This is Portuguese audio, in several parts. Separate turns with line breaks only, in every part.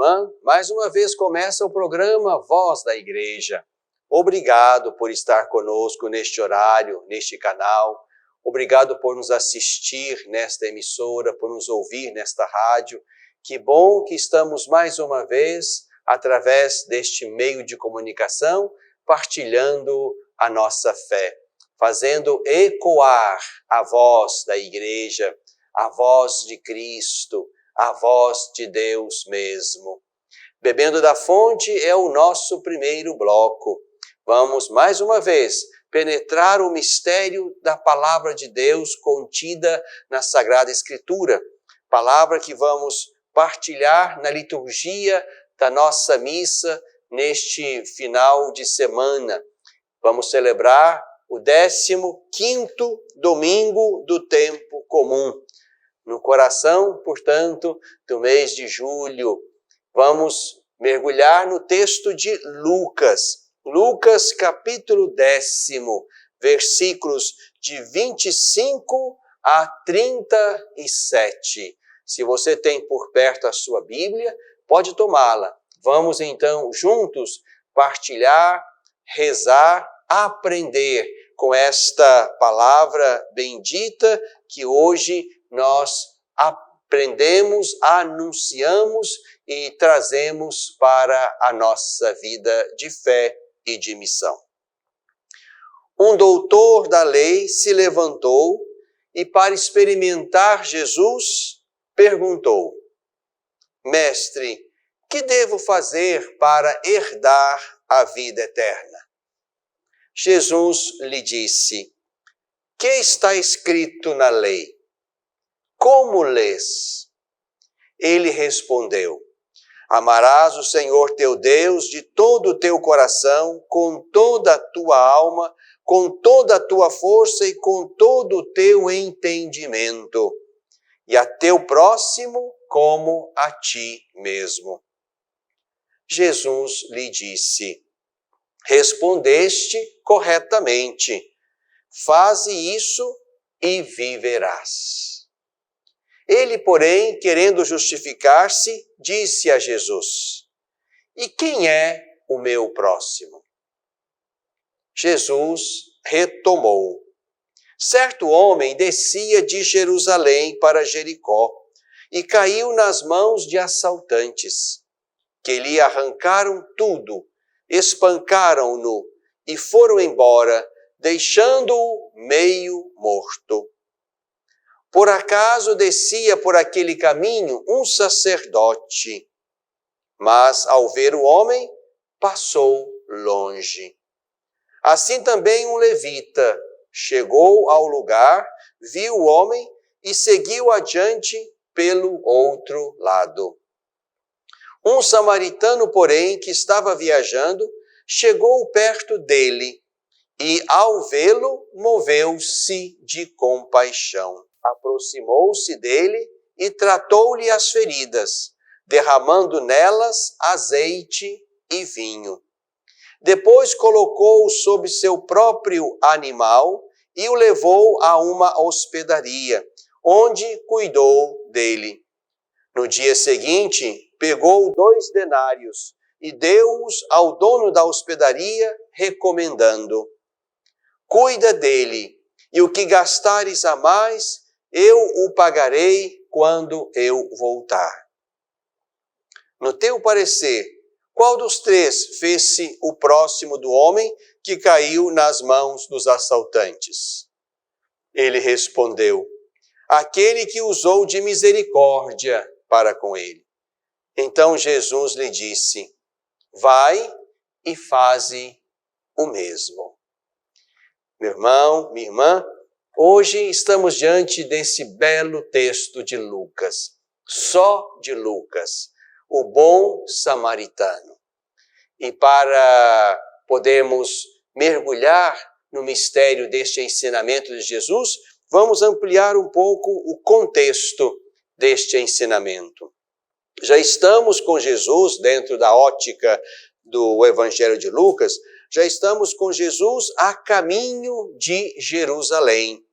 irmã. Mais uma vez começa o programa Voz da Igreja. Obrigado por estar conosco neste horário, neste canal. Obrigado por nos assistir nesta emissora, por nos ouvir nesta rádio. Que bom que estamos mais uma vez, através deste meio de comunicação, partilhando a nossa fé, fazendo ecoar a voz da Igreja, a voz de Cristo, a voz de Deus mesmo. Bebendo da Fonte é o nosso primeiro bloco. Vamos, mais uma vez, penetrar o mistério da Palavra de Deus contida na Sagrada Escritura. Palavra que vamos partilhar na liturgia da nossa missa neste final de semana. Vamos celebrar o 15º domingo do tempo comum. No coração, portanto, do mês de julho, vamos mergulhar no texto de Lucas. Lucas, capítulo 10, versículos de 25 a 37. Se você tem por perto a sua Bíblia, pode tomá-la. Vamos então juntos partilhar, rezar, aprender com esta palavra bendita que hoje nós aprendemos, anunciamos e trazemos para a nossa vida de fé e de missão. Um doutor da lei se levantou e, para experimentar Jesus, perguntou: Mestre, que devo fazer para herdar a vida eterna? Jesus lhe disse: Que está escrito na lei? Como lês? Ele respondeu: Amarás o Senhor teu Deus de todo o teu coração, com toda a tua alma, com toda a tua força e com todo o teu entendimento, e a teu próximo como a ti mesmo. Jesus lhe disse: Respondeste corretamente. Faze isso e viverás. Ele, porém, querendo justificar-se, disse a Jesus: E quem é o meu próximo? Jesus retomou: Certo homem descia de Jerusalém para Jericó e caiu nas mãos de assaltantes, que lhe arrancaram tudo, espancaram-no e foram embora, deixando-o meio morto. Por acaso descia por aquele caminho um sacerdote, mas ao ver o homem, passou longe. Assim também um levita chegou ao lugar, viu o homem e seguiu adiante pelo outro lado. Um samaritano, porém, que estava viajando, chegou perto dele e, ao vê-lo, moveu-se de compaixão. Aproximou-se dele e tratou-lhe as feridas, derramando nelas azeite e vinho. Depois colocou-o sobre seu próprio animal e o levou a uma hospedaria, onde cuidou dele. No dia seguinte, pegou 2 denários e deu-os ao dono da hospedaria, recomendando: Cuida dele, e o que gastares a mais, eu o pagarei quando eu voltar. No teu parecer, qual dos 3 fez-se o próximo do homem que caiu nas mãos dos assaltantes? Ele respondeu: Aquele que usou de misericórdia para com ele. Então Jesus lhe disse: Vai e faze o mesmo. Meu irmão, minha irmã, hoje estamos diante desse belo texto de Lucas, só de Lucas, o bom samaritano. E para podermos mergulhar no mistério deste ensinamento de Jesus, vamos ampliar um pouco o contexto deste ensinamento. Já estamos com Jesus dentro da ótica do Evangelho de Lucas, já estamos com Jesus a caminho de Jerusalém.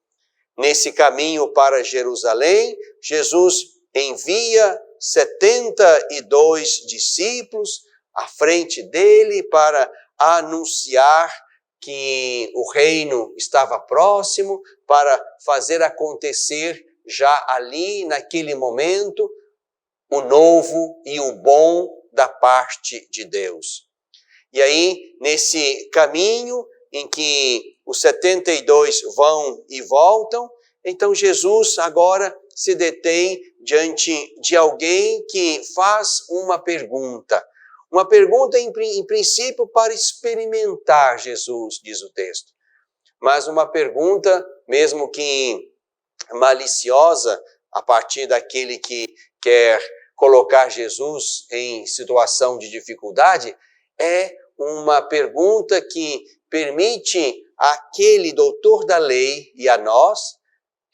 Nesse caminho para Jerusalém, Jesus envia 72 discípulos à frente dele para anunciar que o reino estava próximo, para fazer acontecer já ali, naquele momento, o novo e o bom da parte de Deus. E aí, nesse caminho em que os 72 vão e voltam, então Jesus agora se detém diante de alguém que faz uma pergunta em princípio para experimentar Jesus, diz o texto, mas uma pergunta mesmo que maliciosa a partir daquele que quer colocar Jesus em situação de dificuldade, é uma pergunta que permite àquele doutor da lei e a nós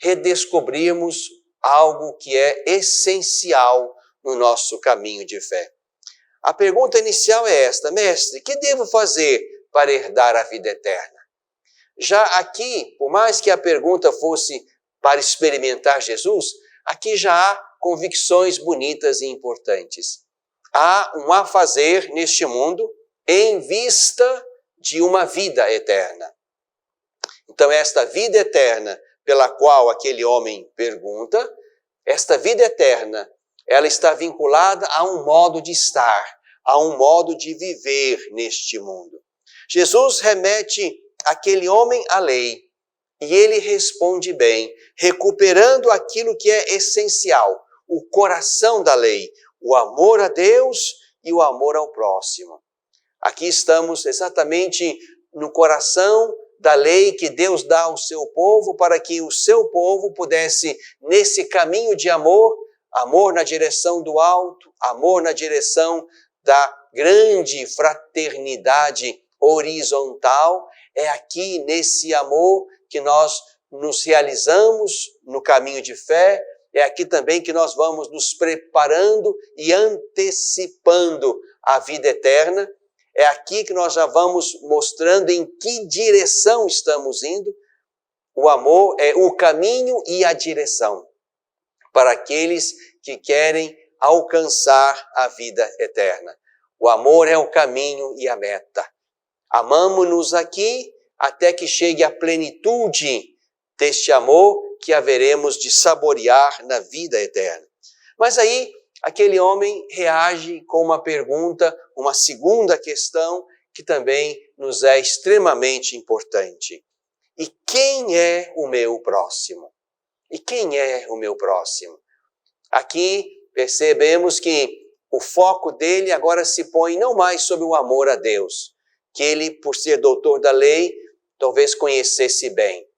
redescobrirmos algo que é essencial no nosso caminho de fé. A pergunta inicial é esta: mestre, que devo fazer para herdar a vida eterna? Já aqui, por mais que a pergunta fosse para experimentar Jesus, aqui já há convicções bonitas e importantes. Há um a fazer neste mundo em vista de uma vida eterna. Então, esta vida eterna pela qual aquele homem pergunta, esta vida eterna, ela está vinculada a um modo de estar, a um modo de viver neste mundo. Jesus remete aquele homem à lei e ele responde bem, recuperando aquilo que é essencial, o coração da lei, o amor a Deus e o amor ao próximo. Aqui estamos exatamente no coração da lei que Deus dá ao seu povo para que o seu povo pudesse, nesse caminho de amor, amor na direção do alto, amor na direção da grande fraternidade horizontal, é aqui nesse amor que nós nos realizamos no caminho de fé, é aqui também que nós vamos nos preparando e antecipando a vida eterna. É aqui que nós já vamos mostrando em que direção estamos indo. O amor é o caminho e a direção para aqueles que querem alcançar a vida eterna. O amor é o caminho e a meta. Amamo-nos aqui até que chegue a plenitude deste amor que haveremos de saborear na vida eterna. Mas aí, aquele homem reage com uma pergunta, uma segunda questão, que também nos é extremamente importante. E quem é o meu próximo? E quem é o meu próximo? Aqui percebemos que o foco dele agora se põe não mais sobre o amor a Deus, que ele, por ser doutor da lei, talvez conhecesse bem.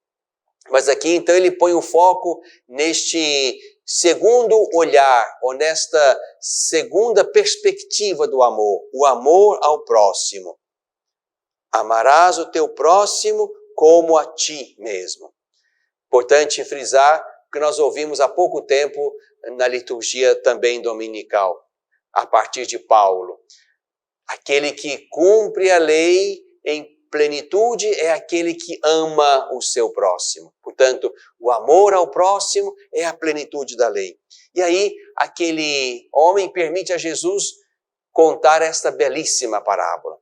Mas aqui, então, ele põe o foco neste segundo olhar, ou nesta segunda perspectiva do amor, o amor ao próximo. Amarás o teu próximo como a ti mesmo. Importante frisar que nós ouvimos há pouco tempo na liturgia também dominical, a partir de Paulo. Aquele que cumpre a lei em plenitude é aquele que ama o seu próximo. Portanto, o amor ao próximo é a plenitude da lei. E aí, aquele homem permite a Jesus contar esta belíssima parábola,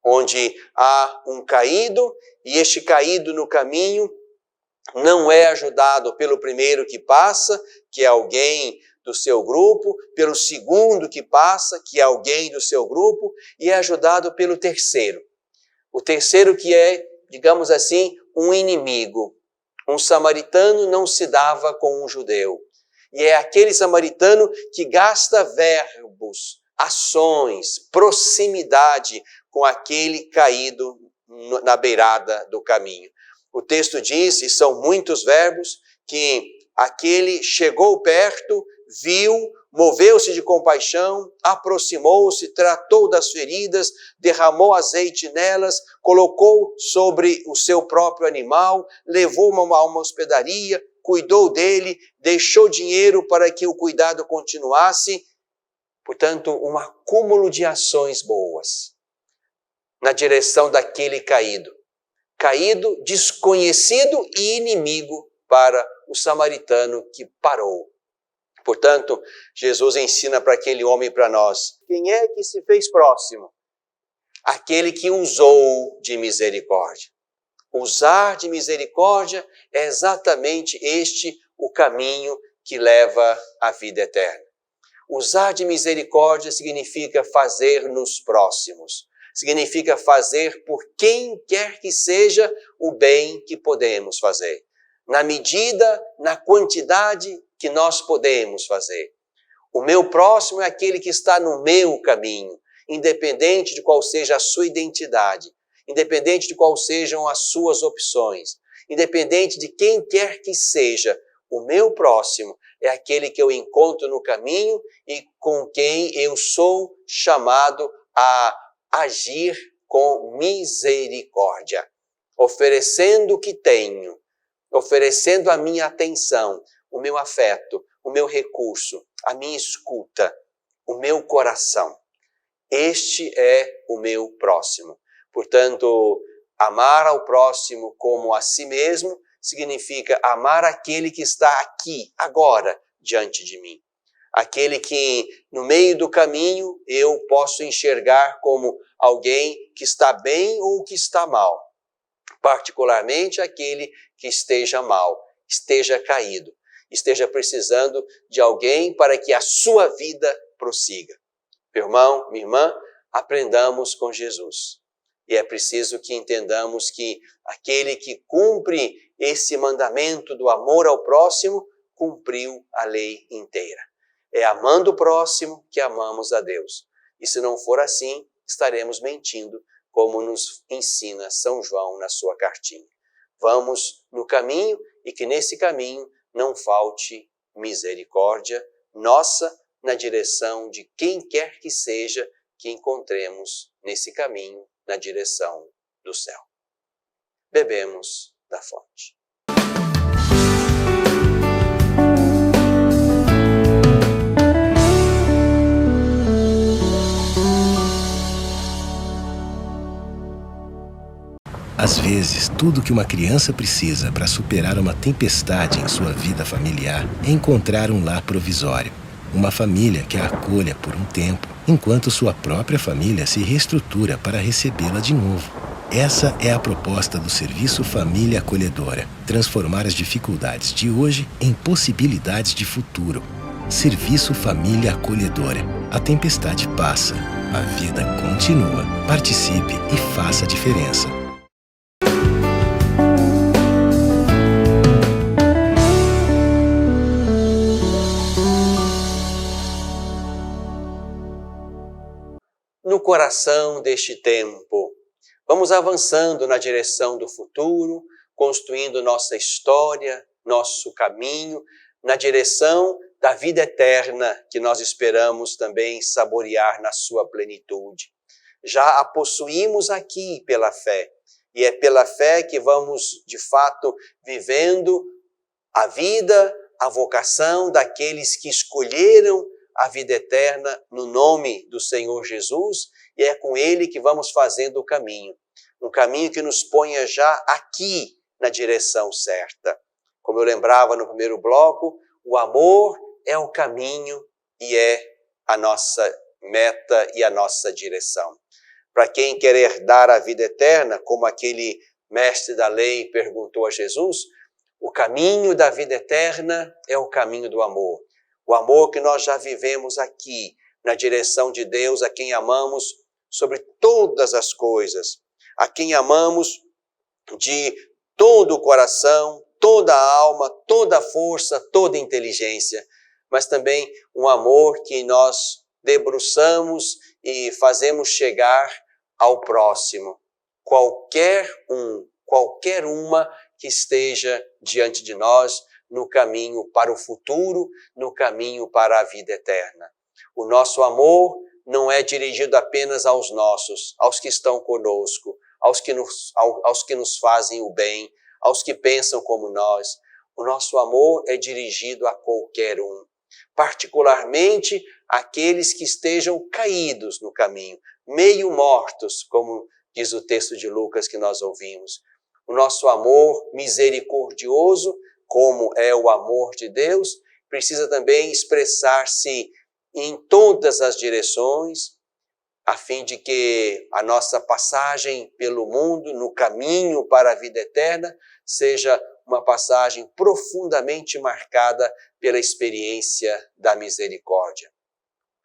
onde há um caído, e este caído no caminho não é ajudado pelo primeiro que passa, que é alguém do seu grupo, pelo segundo que passa, que é alguém do seu grupo, e é ajudado pelo terceiro. O terceiro que é, digamos assim, um inimigo. Um samaritano não se dava com um judeu. E é aquele samaritano que gasta verbos, ações, proximidade com aquele caído na beirada do caminho. O texto diz, e são muitos verbos, que aquele chegou perto, viu, moveu-se de compaixão, aproximou-se, tratou das feridas, derramou azeite nelas, colocou sobre o seu próprio animal, levou-o a uma hospedaria, cuidou dele, deixou dinheiro para que o cuidado continuasse. Portanto, um acúmulo de ações boas na direção daquele caído. Caído, desconhecido e inimigo para o samaritano que parou. Portanto, Jesus ensina para aquele homem e para nós: quem é que se fez próximo? Aquele que usou de misericórdia. Usar de misericórdia é exatamente este o caminho que leva à vida eterna. Usar de misericórdia significa fazer-nos próximos. Significa fazer por quem quer que seja o bem que podemos fazer. Na medida, na quantidade que nós podemos fazer. O meu próximo é aquele que está no meu caminho, independente de qual seja a sua identidade, independente de quais sejam as suas opções, independente de quem quer que seja, o meu próximo é aquele que eu encontro no caminho e com quem eu sou chamado a agir com misericórdia, oferecendo o que tenho, oferecendo a minha atenção, o meu afeto, o meu recurso, a minha escuta, o meu coração. Este é o meu próximo. Portanto, amar ao próximo como a si mesmo significa amar aquele que está aqui, agora, diante de mim. Aquele que, no meio do caminho, eu posso enxergar como alguém que está bem ou que está mal. Particularmente aquele que esteja mal, esteja caído, esteja precisando de alguém para que a sua vida prossiga. Meu irmão, minha irmã, aprendamos com Jesus. E é preciso que entendamos que aquele que cumpre esse mandamento do amor ao próximo, cumpriu a lei inteira. É amando o próximo que amamos a Deus. E se não for assim, estaremos mentindo, como nos ensina São João na sua cartinha. Vamos no caminho e que nesse caminho não falte misericórdia nossa na direção de quem quer que seja que encontremos nesse caminho, na direção do céu. Bebemos da fonte.
Às vezes, tudo que uma criança precisa para superar uma tempestade em sua vida familiar é encontrar um lar provisório. Uma família que a acolha por um tempo, enquanto sua própria família se reestrutura para recebê-la de novo. Essa é a proposta do Serviço Família Acolhedora. Transformar as dificuldades de hoje em possibilidades de futuro. Serviço Família Acolhedora. A tempestade passa, a vida continua. Participe e faça a diferença.
No coração deste tempo, vamos avançando na direção do futuro, construindo nossa história, nosso caminho, na direção da vida eterna que nós esperamos também saborear na sua plenitude. Já a possuímos aqui pela fé, e é pela fé que vamos, de fato, vivendo a vida, a vocação daqueles que escolheram a vida eterna no nome do Senhor Jesus, e é com Ele que vamos fazendo o caminho. Um caminho que nos ponha já aqui na direção certa. Como eu lembrava no primeiro bloco, o amor é o caminho e é a nossa meta e a nossa direção. Para quem quer herdar a vida eterna, como aquele mestre da lei perguntou a Jesus, o caminho da vida eterna é o caminho do amor. O amor que nós já vivemos aqui, na direção de Deus, a quem amamos sobre todas as coisas, a quem amamos de todo o coração, toda a alma, toda a força, toda a inteligência, mas também um amor que nós debruçamos e fazemos chegar ao próximo, qualquer uma que esteja diante de nós, no caminho para o futuro, no caminho para a vida eterna. O nosso amor não é dirigido apenas aos nossos, aos que estão conosco, aos que nos fazem o bem, aos que pensam como nós. O nosso amor é dirigido a qualquer um, particularmente aqueles que estejam caídos no caminho, meio mortos, como diz o texto de Lucas que nós ouvimos. O nosso amor misericordioso, como é o amor de Deus, precisa também expressar-se em todas as direções, a fim de que a nossa passagem pelo mundo, no caminho para a vida eterna, seja uma passagem profundamente marcada pela experiência da misericórdia.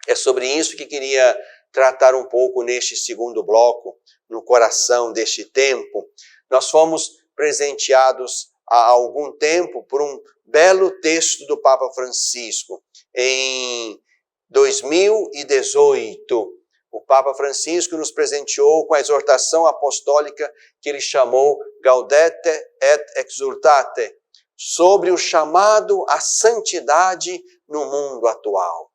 É sobre isso que queria tratar um pouco neste segundo bloco, no coração deste tempo. Nós fomos presenteados há algum tempo por um belo texto do Papa Francisco. Em 2018, o Papa Francisco nos presenteou com a exortação apostólica que ele chamou Gaudete et Exsultate, sobre o chamado à santidade no mundo atual.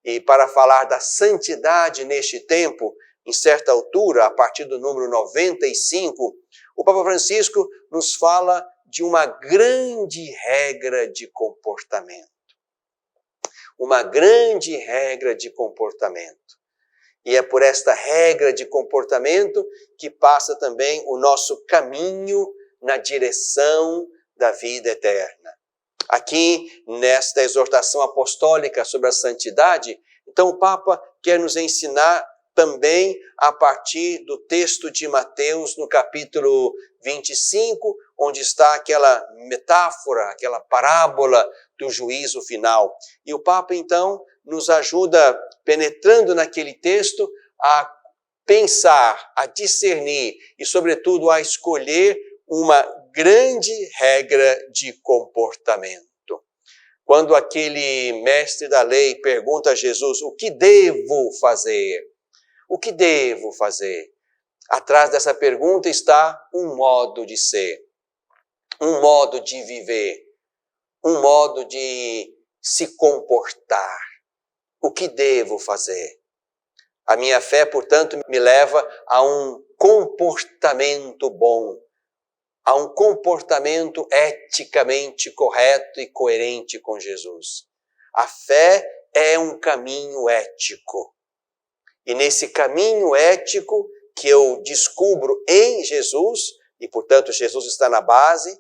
E para falar da santidade neste tempo, em certa altura, a partir do número 95, o Papa Francisco nos fala de uma grande regra de comportamento. Uma grande regra de comportamento. E é por esta regra de comportamento que passa também o nosso caminho na direção da vida eterna. Aqui, nesta exortação apostólica sobre a santidade, então o Papa quer nos ensinar também a partir do texto de Mateus, no capítulo 25, onde está aquela metáfora, aquela parábola do juízo final. E o Papa, então, nos ajuda, penetrando naquele texto, a pensar, a discernir e, sobretudo, a escolher uma grande regra de comportamento. Quando aquele mestre da lei pergunta a Jesus: o que devo fazer? O que devo fazer? Atrás dessa pergunta está um modo de ser, um modo de viver, um modo de se comportar. O que devo fazer? A minha fé, portanto, me leva a um comportamento bom, a um comportamento eticamente correto e coerente com Jesus. A fé é um caminho ético. E nesse caminho ético que eu descubro em Jesus, e portanto Jesus está na base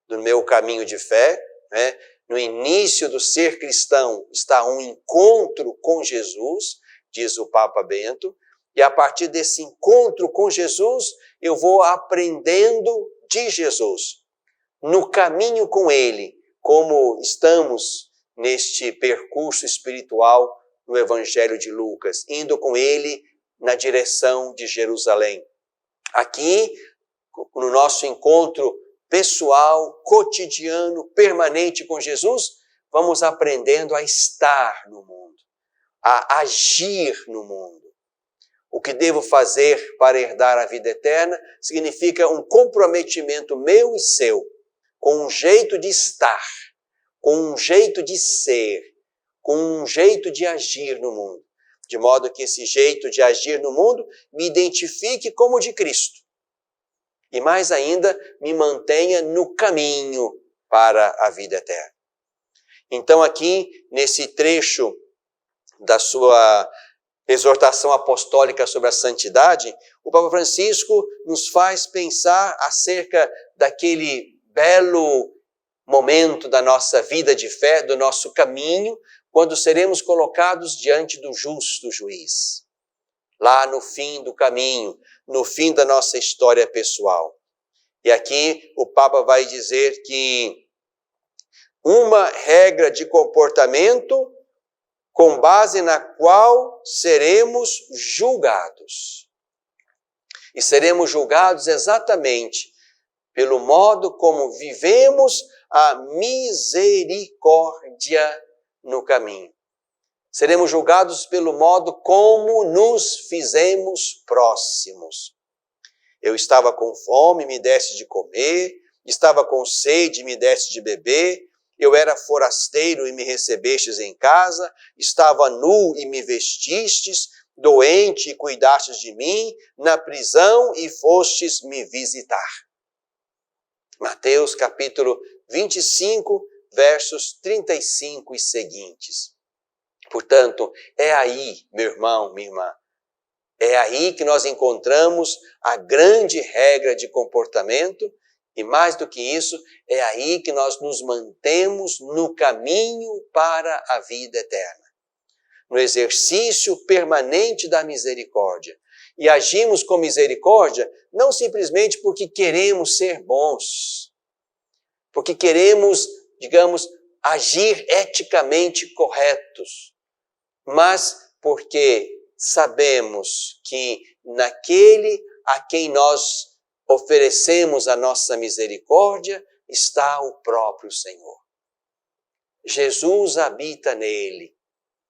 do meu caminho de fé, né? No início do ser cristão está um encontro com Jesus, diz o Papa Bento, e a partir desse encontro com Jesus, eu vou aprendendo de Jesus, no caminho com Ele, como estamos neste percurso espiritual no Evangelho de Lucas, indo com Ele na direção de Jerusalém. Aqui, no nosso encontro pessoal, cotidiano, permanente com Jesus, vamos aprendendo a estar no mundo, a agir no mundo. O que devo fazer para herdar a vida eterna significa um comprometimento meu e seu, com um jeito de estar, com um jeito de ser, com um jeito de agir no mundo, de modo que esse jeito de agir no mundo me identifique como de Cristo. E mais ainda, me mantenha no caminho para a vida eterna. Então aqui, nesse trecho da sua exortação apostólica sobre a santidade, o Papa Francisco nos faz pensar acerca daquele belo momento da nossa vida de fé, do nosso caminho, quando seremos colocados diante do justo juiz. Lá no fim do caminho, no fim da nossa história pessoal. E aqui o Papa vai dizer que uma regra de comportamento com base na qual seremos julgados. E seremos julgados exatamente pelo modo como vivemos a misericórdia no caminho. Seremos julgados pelo modo como nos fizemos próximos. Eu estava com fome, me deste de comer, estava com sede, me deste de beber, eu era forasteiro e me recebestes em casa, estava nu e me vestistes, doente e cuidastes de mim, na prisão e fostes me visitar. Mateus capítulo 25, versos 35 e seguintes. Portanto, é aí, meu irmão, minha irmã, é aí que nós encontramos a grande regra de comportamento E mais do que isso, é aí que nós nos mantemos no caminho para a vida eterna. No exercício permanente da misericórdia. E agimos com misericórdia não simplesmente porque queremos ser bons, porque queremos, digamos, agir eticamente corretos, mas porque sabemos que naquele a quem nós oferecemos a nossa misericórdia está o próprio Senhor. Jesus habita nele,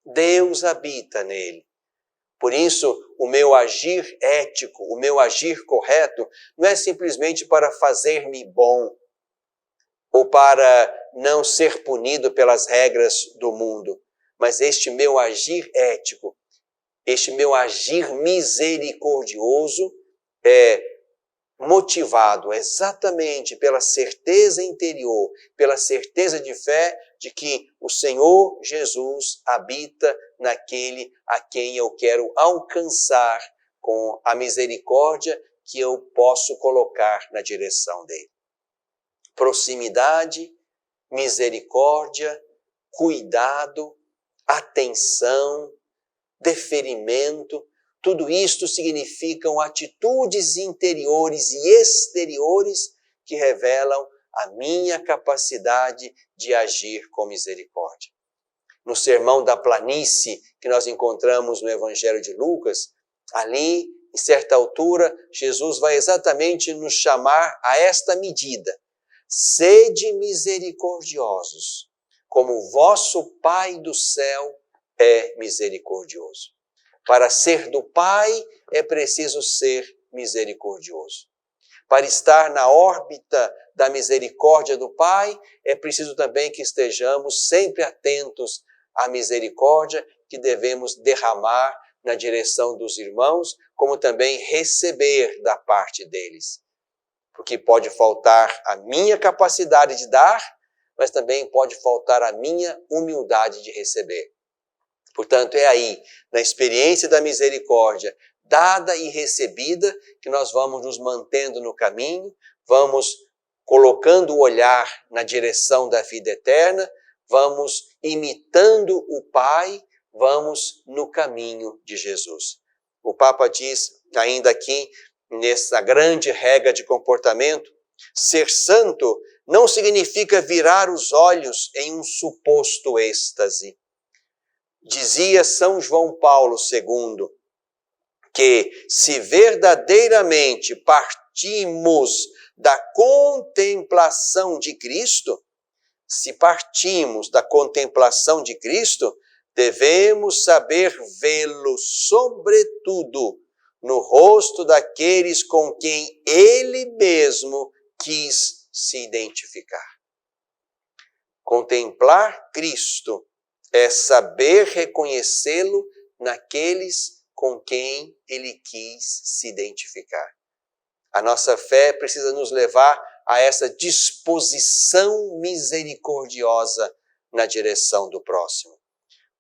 Deus habita nele. Por isso, o meu agir ético, o meu agir correto, não é simplesmente para fazer-me bom, ou para não ser punido pelas regras do mundo, mas este meu agir ético, este meu agir misericordioso é motivado exatamente pela certeza interior, pela certeza de fé de que o Senhor Jesus habita naquele a quem eu quero alcançar com a misericórdia que eu posso colocar na direção dele. Proximidade, misericórdia, cuidado, atenção, deferimento, tudo isto significam atitudes interiores e exteriores que revelam a minha capacidade de agir com misericórdia. No Sermão da Planície, que nós encontramos no Evangelho de Lucas, ali, em certa altura, Jesus vai exatamente nos chamar a esta medida. Sede misericordiosos, como o vosso Pai do céu é misericordioso. Para ser do Pai, é preciso ser misericordioso. Para estar na órbita da misericórdia do Pai, é preciso também que estejamos sempre atentos à misericórdia que devemos derramar na direção dos irmãos, como também receber da parte deles. Porque pode faltar a minha capacidade de dar, mas também pode faltar a minha humildade de receber. Portanto, é aí, na experiência da misericórdia, dada e recebida, que nós vamos nos mantendo no caminho, vamos colocando o olhar na direção da vida eterna, vamos imitando o Pai, vamos no caminho de Jesus. O Papa diz, ainda aqui, nessa grande regra de comportamento, ser santo não significa virar os olhos em um suposto êxtase. Dizia São João Paulo II que se verdadeiramente partimos da contemplação de Cristo, se partimos da contemplação de Cristo, devemos saber vê-lo, sobretudo, no rosto daqueles com quem Ele mesmo quis se identificar. Contemplar Cristo é saber reconhecê-lo naqueles com quem Ele quis se identificar. A nossa fé precisa nos levar a essa disposição misericordiosa na direção do próximo.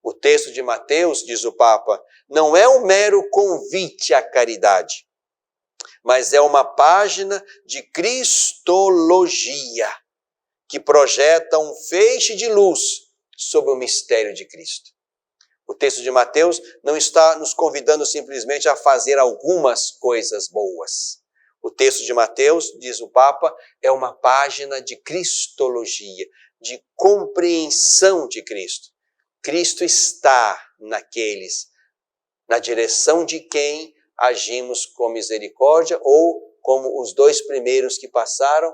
O texto de Mateus, diz o Papa, não é um mero convite à caridade, mas é uma página de cristologia que projeta um feixe de luz sobre o mistério de Cristo. O texto de Mateus não está nos convidando simplesmente a fazer algumas coisas boas. O texto de Mateus, diz o Papa, é uma página de cristologia, de compreensão de Cristo. Cristo está naqueles, na direção de quem agimos com misericórdia, ou como os dois primeiros que passaram,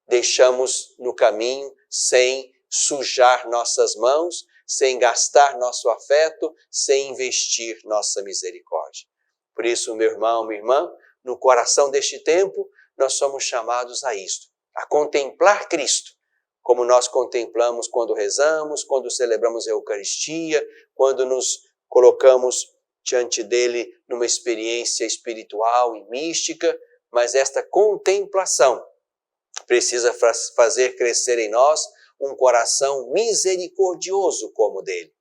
deixamos no caminho sem sujar nossas mãos, sem gastar nosso afeto, sem investir nossa misericórdia. Por isso, meu irmão, minha irmã, no coração deste tempo, nós somos chamados a isto, a contemplar Cristo, como nós contemplamos quando rezamos, quando celebramos a Eucaristia, quando nos colocamos diante dele numa experiência espiritual e mística, mas esta contemplação precisa fazer crescer em nós um coração misericordioso como o dele,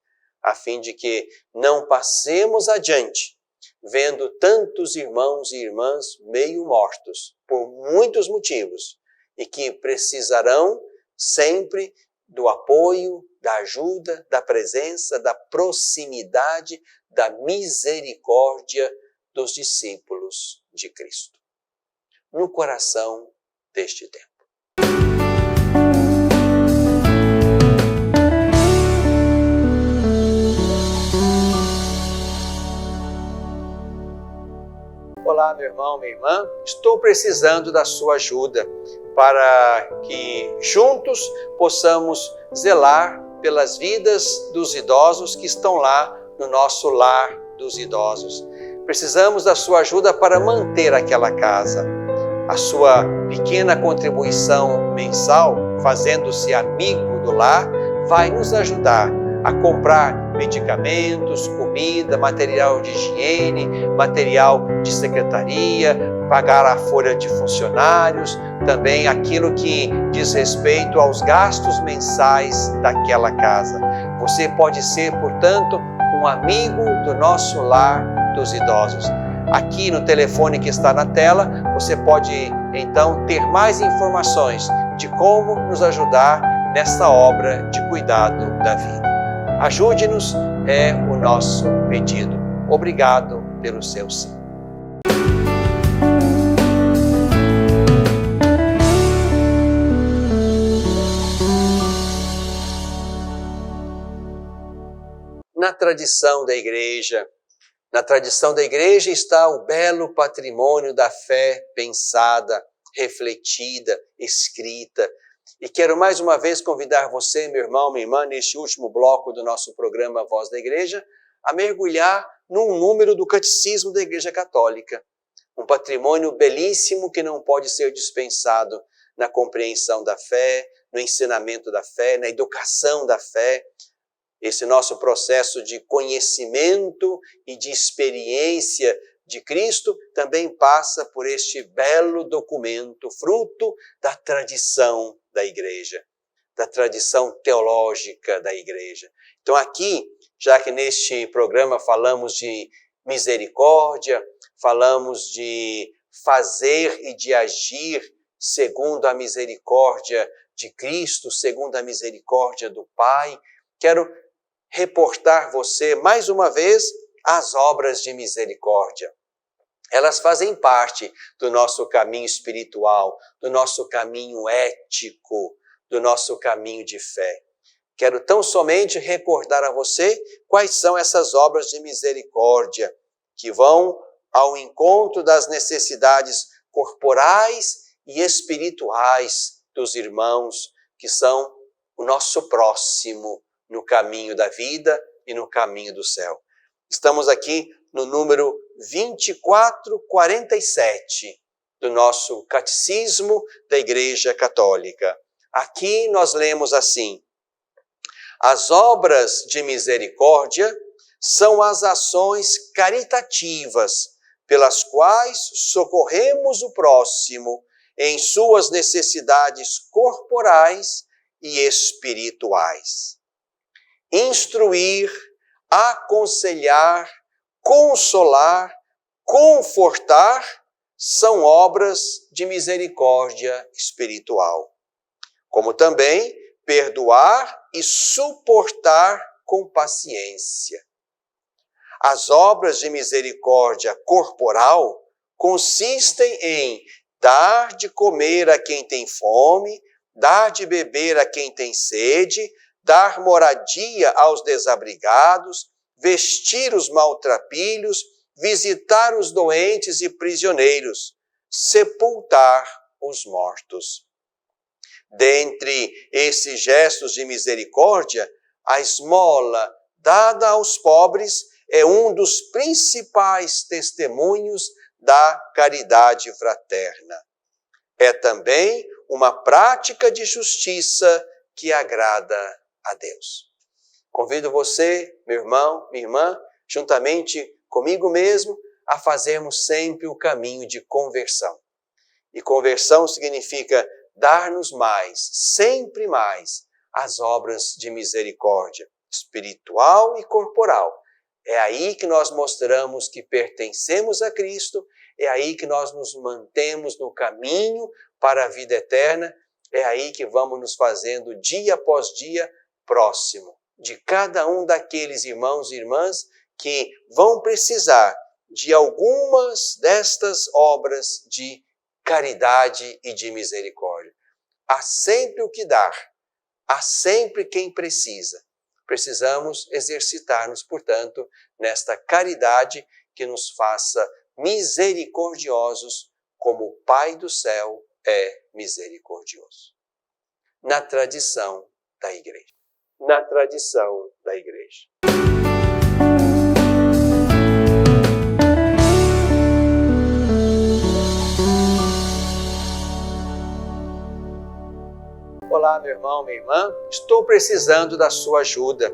a fim de que não passemos adiante vendo tantos irmãos e irmãs meio mortos, por muitos motivos, e que precisarão sempre do apoio, da ajuda, da presença, da proximidade, da misericórdia dos discípulos de Cristo, no coração deste tempo. Olá, meu irmão, minha irmã, estou precisando da sua ajuda para que juntos possamos zelar pelas vidas dos idosos que estão lá no nosso lar dos idosos. Precisamos da sua ajuda para manter aquela casa. A sua pequena contribuição mensal, fazendo-se amigo do lar, vai nos ajudar a comprar medicamentos, comida, material de higiene, material de secretaria, pagar a folha de funcionários, também aquilo que diz respeito aos gastos mensais daquela casa. Você pode ser, portanto, um amigo do nosso lar dos idosos. Aqui no telefone que está na tela, você pode então ter mais informações de como nos ajudar nessa obra de cuidado da vida. Ajude-nos, é o nosso pedido. Obrigado pelo seu sim. Na tradição da igreja está o belo patrimônio da fé pensada, refletida, escrita. E quero mais uma vez convidar você, meu irmão, minha irmã, neste último bloco do nosso programa Voz da Igreja, a mergulhar num número do Catecismo da Igreja Católica. Um patrimônio belíssimo que não pode ser dispensado na compreensão da fé, no ensinamento da fé, na educação da fé. Esse nosso processo de conhecimento e de experiência de Cristo também passa por este belo documento, fruto da tradição da igreja, da tradição teológica da igreja. Então aqui, já que neste programa falamos de misericórdia, falamos de fazer e de agir segundo a misericórdia de Cristo, segundo a misericórdia do Pai, quero reportar você mais uma vez às obras de misericórdia. Elas fazem parte do nosso caminho espiritual, do nosso caminho ético, do nosso caminho de fé. Quero tão somente recordar a você quais são essas obras de misericórdia que vão ao encontro das necessidades corporais e espirituais dos irmãos que são o nosso próximo no caminho da vida e no caminho do céu. Estamos aqui no número 2447 do nosso Catecismo da Igreja Católica. Aqui nós lemos assim: as obras de misericórdia são as ações caritativas pelas quais socorremos o próximo em suas necessidades corporais e espirituais. Instruir, aconselhar, consolar, confortar são obras de misericórdia espiritual. Como também perdoar e suportar com paciência. As obras de misericórdia corporal consistem em dar de comer a quem tem fome, dar de beber a quem tem sede, dar moradia aos desabrigados, vestir os maltrapilhos, visitar os doentes e prisioneiros, sepultar os mortos. Dentre esses gestos de misericórdia, a esmola dada aos pobres é um dos principais testemunhos da caridade fraterna. É também uma prática de justiça que agrada a Deus. Convido você, meu irmão, minha irmã, juntamente comigo mesmo, a fazermos sempre o caminho de conversão. E conversão significa dar-nos mais, sempre mais, as obras de misericórdia, espiritual e corporal, É aí que nós mostramos que pertencemos a Cristo, é aí que nós nos mantemos no caminho para a vida eterna, é aí que vamos nos fazendo dia após dia próximo de cada um daqueles irmãos e irmãs que vão precisar de algumas destas obras de caridade e de misericórdia. Há sempre o que dar, há sempre quem precisa. Precisamos exercitar-nos, portanto, nesta caridade que nos faça misericordiosos, como o Pai do céu é misericordioso. Na tradição da Igreja. Na tradição da Igreja. Olá, meu irmão, minha irmã, estou precisando da sua ajuda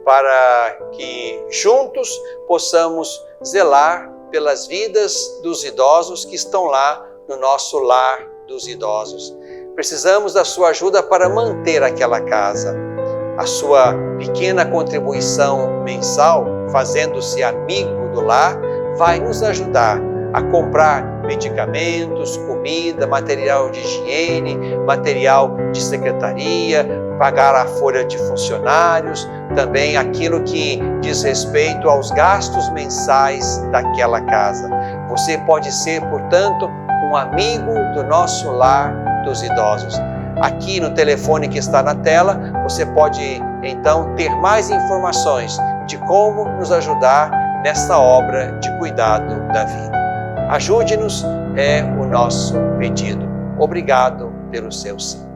para que juntos possamos zelar pelas vidas dos idosos que estão lá no nosso lar dos idosos. Precisamos da sua ajuda para manter aquela casa. A sua pequena contribuição mensal, fazendo-se amigo do lar, vai nos ajudar a comprar medicamentos, comida, material de higiene, material de secretaria, pagar a folha de funcionários, também aquilo que diz respeito aos gastos mensais daquela casa. Você pode ser, portanto, um amigo do nosso lar dos idosos. Aqui no telefone que está na tela, você pode então ter mais informações de como nos ajudar nessa obra de cuidado da vida. Ajude-nos, é o nosso pedido. Obrigado pelo seu sim.